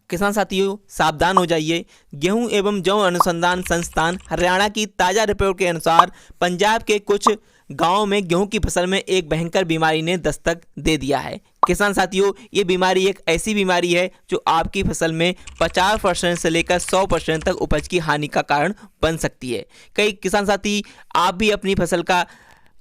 किसान साथियों सावधान हो जाइए। गेहूं एवं जौ अनुसंधान संस्थान हरियाणा की ताज़ा रिपोर्ट के अनुसार पंजाब के कुछ गांवों में गेहूं की फसल में एक भयंकर बीमारी ने दस्तक दे दिया है। किसान साथियों, ये बीमारी एक ऐसी बीमारी है जो आपकी फसल में 50% से लेकर 100% तक उपज की हानि का कारण बन सकती है। कई किसान साथी, आप भी अपनी फसल का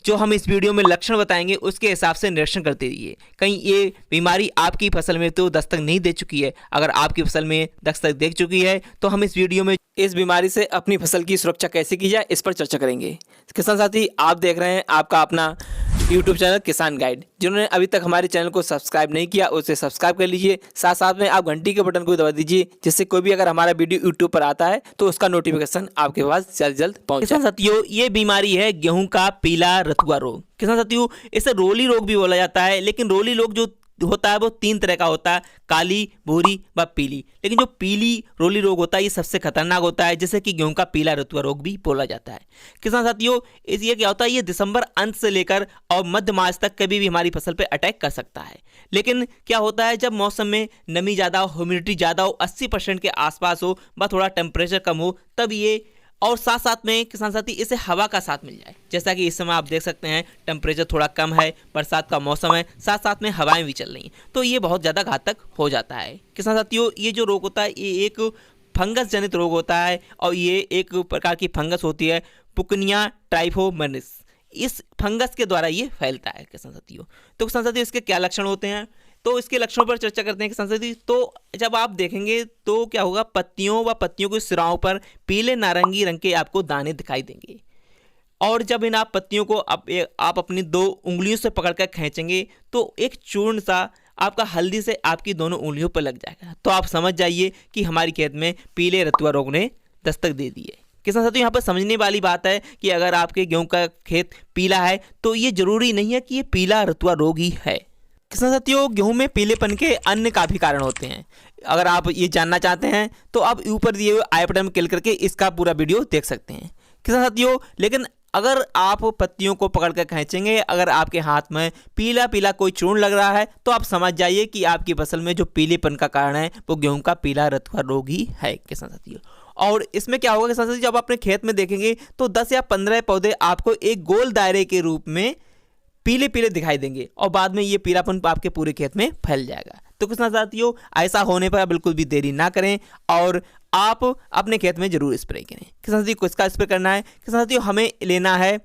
जो हम इस वीडियो में लक्षण बताएंगे उसके हिसाब से निरीक्षण करते रहिए। कहीं ये बीमारी आपकी फसल में तो दस्तक नहीं दे चुकी है। अगर आपकी फसल में दस्तक दे चुकी है तो हम इस वीडियो में इस बीमारी से अपनी फसल की सुरक्षा कैसे की जाए इस पर चर्चा करेंगे। किसान साथी, आप देख रहे हैं आपका अपना यूट्यूब चैनल किसान गाइड। जिन्होंने अभी तक हमारे चैनल को सब्सक्राइब नहीं किया उसे सब्सक्राइब कर लीजिए। साथ साथ में आप घंटी के बटन को दबा दीजिए, जिससे कोई भी अगर हमारा वीडियो यूट्यूब पर आता है तो उसका नोटिफिकेशन आपके पास जल्द जल्द पहुंचे। किसान साथियों, ये बीमारी है गेहूं का पीला रतुआ रोग। किसान साथियों, इसे रोली रोग भी बोला जाता है, लेकिन रोली रोग जो होता है वो 3 तरह का होता है, काली, भूरी व पीली। लेकिन जो पीली रोली रोग होता है ये सबसे खतरनाक होता है, जैसे कि गेहूं का पीला रतुआ रोग भी बोला जाता है। किसान साथियों, ये क्या होता है, ये दिसंबर अंत से लेकर और मध्य मार्च तक कभी भी हमारी फसल पे अटैक कर सकता है। लेकिन क्या होता है, जब मौसम में नमी ज़्यादा हो, ह्यूमिडिटी ज़्यादा हो, 80% के आसपास हो व थोड़ा टेम्परेचर कम हो, तब ये और साथ साथ में किसान साथी इसे हवा का साथ मिल जाए। जैसा कि इस समय आप देख सकते हैं टेम्परेचर थोड़ा कम है, बरसात का मौसम है, साथ साथ में हवाएं भी चल रही हैं, तो ये बहुत ज़्यादा घातक हो जाता है। किसान साथियों, ये जो रोग होता है ये एक फंगस जनित रोग होता है और ये एक प्रकार की फंगस होती है, पुकनिया ट्राइफोमनिस। इस फंगस के द्वारा ये फैलता है किसान साथियों। तो किसान साथियों, इसके क्या लक्षण होते हैं, तो इसके लक्षणों पर चर्चा करते हैं किसान साथी। तो जब आप देखेंगे तो क्या होगा, पत्तियों व पत्तियों के सिराओं पर पीले नारंगी रंग के आपको दाने दिखाई देंगे। और जब इन आप पत्तियों को आप अपनी 2 उंगलियों से पकड़कर खींचेंगे तो एक चूर्ण सा आपका हल्दी से आपकी दोनों उंगलियों पर लग जाएगा। तो आप समझ जाइए कि हमारी खेत में पीले रतुआ रोग ने दस्तक दे दी है। किसान साथियों, यहाँ पर समझने वाली बात है कि अगर आपके गेहूं का खेत पीला है तो ये जरूरी नहीं है कि ये पीला रतुआ रोग ही है। किसान साथियों, गेहूं में पीलेपन के अन्य काफ़ी कारण होते हैं। अगर आप ये जानना चाहते हैं तो आप ऊपर दिए हुए आई बटन में क्लिक करके इसका पूरा वीडियो देख सकते हैं किसान साथियों। लेकिन अगर आप पत्तियों को पकड़ कर खींचेंगे, अगर आपके हाथ में पीला पीला कोई चूर्ण लग रहा है तो आप समझ जाइए कि आपकी फसल में जो पीलेपन का कारण है वो गेहूं का पीला रतुआ रोग ही है किसान साथियों। और इसमें क्या होगा किसान साथियों, जब अपने खेत में देखेंगे तो 10 या 15 पौधे आपको एक गोल दायरे के रूप में पीले पीले दिखाई देंगे और बाद में ये पीलापन आपके पूरे खेत में फैल जाएगा। तो किसान साथियों, ऐसा होने पर बिल्कुल भी देरी ना करें और आप अपने खेत में जरूर स्प्रे करें। किसान साथियों, किसका स्प्रे करना है, किसान साथियों हमें लेना है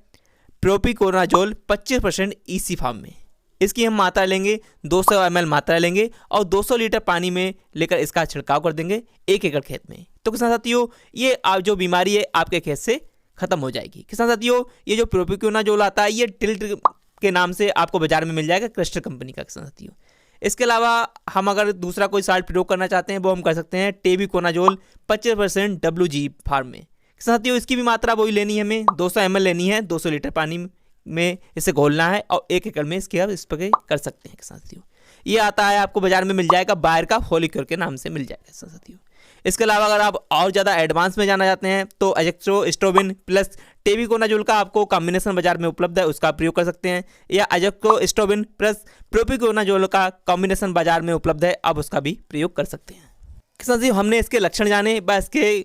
प्रोपिकोनाजोल 25% ईसी फार्म में। इसकी हम मात्रा लेंगे 200 ml मात्रा लेंगे और 200 लीटर पानी में लेकर इसका छिड़काव कर देंगे 1 एकड़ खेत में। तो किसान साथियों, ये जो बीमारी है आपके खेत से खत्म हो जाएगी। किसान साथियों, ये जो प्रोपिकोनाजोल आता है ये टिल्ट के नाम से आपको बाजार में मिल जाएगा, क्रिस्टल कंपनी का किसान साथियों। इसके अलावा हम अगर दूसरा कोई साल्ट प्रयोग करना चाहते हैं वो हम कर सकते हैं टेबिकोनाजोल 25% WG फार्म में। किसान साथियों, इसकी भी मात्रा वही लेनी है, हमें 200 ml लेनी है, 200 लीटर पानी में इसे घोलना है और 1 एकड़ में इसके आप स्प्रे कर सकते हैं किसान साथियों। ये आता है आपको बाजार में मिल जाएगा, बायर का होलिक्योर के नाम से मिल जाएगा किसान साथियों। इसके अलावा अगर आप और ज़्यादा एडवांस में जाना चाहते हैं तो अजैक्ट्रोस्ट्रोबिन प्लस टेबिकोनाजोल का आपको कॉम्बिनेशन बाजार में उपलब्ध है, उसका प्रयोग कर सकते हैं, या अजैक्ट्रोस्ट्रोबिन प्लस प्रोपिकोनाजोल का कॉम्बिनेशन बाजार में उपलब्ध है, आप उसका भी प्रयोग कर सकते हैं। किसान साथियों, हमने इसके लक्षण जाने व इसके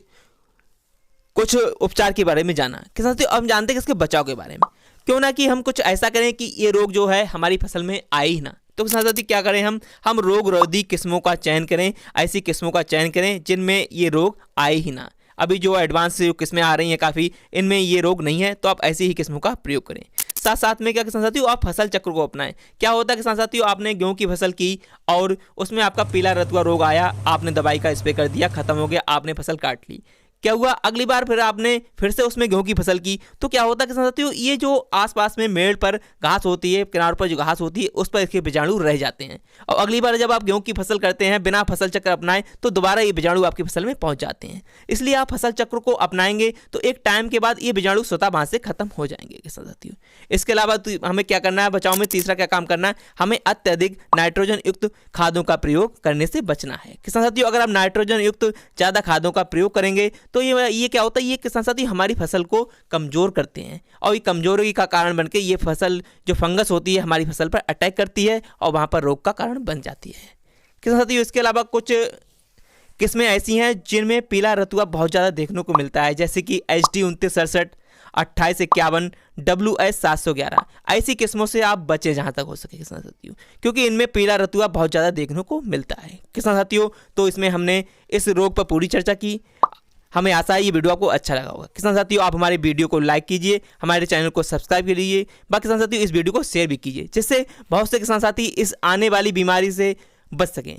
कुछ उपचार के बारे में जाना। किसान साथियों, अब हम जानते हैं कि इसके बचाव के बारे में। क्यों ना कि हम कुछ ऐसा करें कि ये रोग जो है हमारी फसल में आए ही ना। तो किसान साथी क्या करें, हम रोग रोधी किस्मों का चयन करें, ऐसी किस्मों का चयन करें जिनमें ये रोग आए ही ना। अभी जो एडवांस किस्में आ रही हैं काफ़ी, इनमें ये रोग नहीं है, तो आप ऐसी ही किस्मों का प्रयोग करें। साथ साथ में क्या किसान साथियों, आप फसल चक्र को अपनाएं। क्या होता है किसान साथियों, आपने गेहूं की फसल की और उसमें आपका पीला रतुआ रोग आया, आपने दवाई का स्प्रे कर दिया, खत्म हो गया, आपने फसल काट ली। क्या हुआ, अगली बार फिर आपने फिर से उसमें गेहूं की फसल की, तो क्या होता है किसान साथियों, ये जो आसपास में मेड़ पर घास होती है, किनारों पर जो घास होती है उस पर इसके बीजाणु रह जाते हैं और अगली बार जब आप गेहूं की फसल करते हैं बिना फसल चक्र अपनाएं तो दोबारा ये बीजाणु आपकी फसल में पहुंच जाते हैं। इसलिए आप फसल चक्र को अपनाएंगे तो एक टाइम के बाद ये बीजाणु स्वतः वहां से खत्म हो जाएंगे किसान साथियों। इसके अलावा हमें क्या करना है बचाव में, तीसरा क्या काम करना है, हमें अत्यधिक नाइट्रोजन युक्त खादों का प्रयोग करने से बचना है। किसान साथियों, अगर आप नाइट्रोजन युक्त ज़्यादा खादों का प्रयोग करेंगे तो ये क्या होता है, ये किसान साथी हमारी फसल को कमजोर करते हैं और ये कमजोरी का कारण बनके ये फसल जो फंगस होती है हमारी फसल पर अटैक करती है और वहां पर रोग का कारण बन जाती है किसान साथियों। इसके अलावा कुछ किस्में ऐसी हैं जिनमें पीला रतुआ बहुत ज़्यादा देखने को मिलता है, जैसे कि HD 2967, 2851, WS 711। ऐसी किस्मों से आप बचें जहाँ तक हो सके किसान साथियों, क्योंकि इनमें पीला रतुआ बहुत ज़्यादा देखने को मिलता है किसान साथियों। तो इसमें हमने इस रोग पर पूरी चर्चा की। हमें आशा है ये वीडियो आपको अच्छा लगा होगा। किसान साथियों, आप हमारे वीडियो को लाइक कीजिए, हमारे चैनल को सब्सक्राइब कीजिए, बाकी किसान साथियों इस वीडियो को शेयर भी कीजिए, जिससे बहुत से किसान साथी इस आने वाली बीमारी से बच सकें।